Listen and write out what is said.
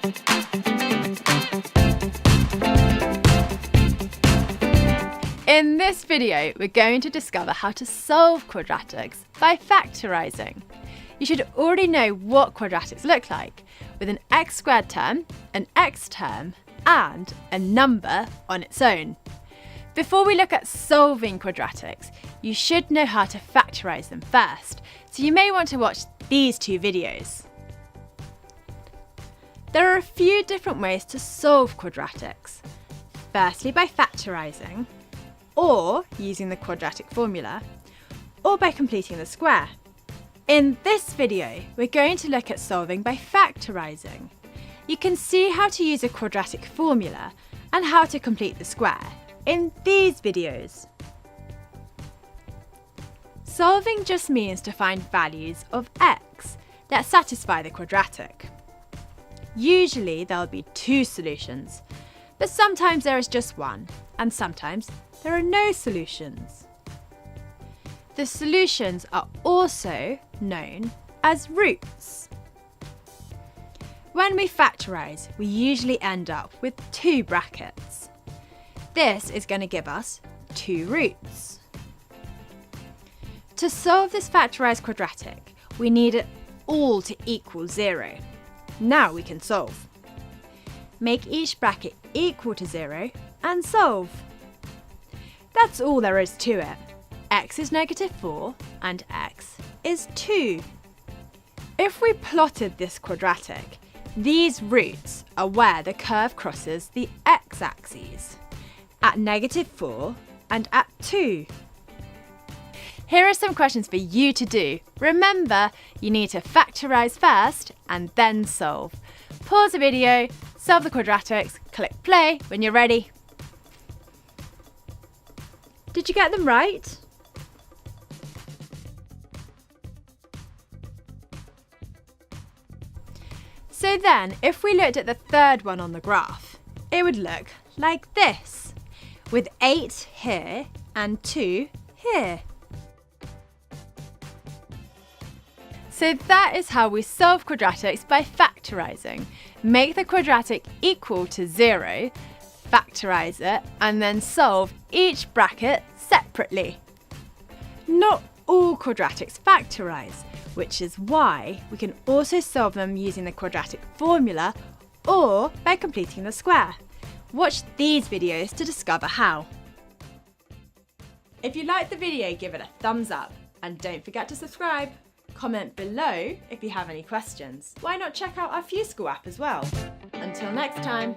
In this video, we're going to discover how to solve quadratics by factorising. You should already know what quadratics look like, with an x squared term, an x term, and a number on its own. Before we look at solving quadratics, you should know how to factorise them first, so you may want to watch these two videos. There are a few different ways to solve quadratics. Firstly, by factorising, or using the quadratic formula, or by completing the square. In this video, we're going to look at solving by factorising. You can see how to use a quadratic formula and how to complete the square in these videos. Solving just means to find values of x that satisfy the quadratic. Usually there'll be two solutions, but sometimes there is just one, and sometimes there are no solutions. The solutions are also known as roots. When we factorise, we usually end up with two brackets. This is going to give us two roots. To solve this factorised quadratic, we need it all to equal 0. Now we can solve. Make each bracket equal to 0 and solve. That's all there is to it. X is -4 and x is 2. If we plotted this quadratic, these roots are where the curve crosses the x-axis, at -4 and at 2. Here are some questions for you to do. Remember, you need to factorise first and then solve. Pause the video, solve the quadratics, click play when you're ready. Did you get them right? So then, if we looked at the third one on the graph, it would look like this, with 8 here and 2 here. So that is how we solve quadratics by factorising. Make the quadratic equal to 0, factorise it, and then solve each bracket separately. Not all quadratics factorise, which is why we can also solve them using the quadratic formula or by completing the square. Watch these videos to discover how. If you liked the video, give it a thumbs up and don't forget to subscribe. Comment below if you have any questions. Why not check out our FuseSchool app as well? Until next time.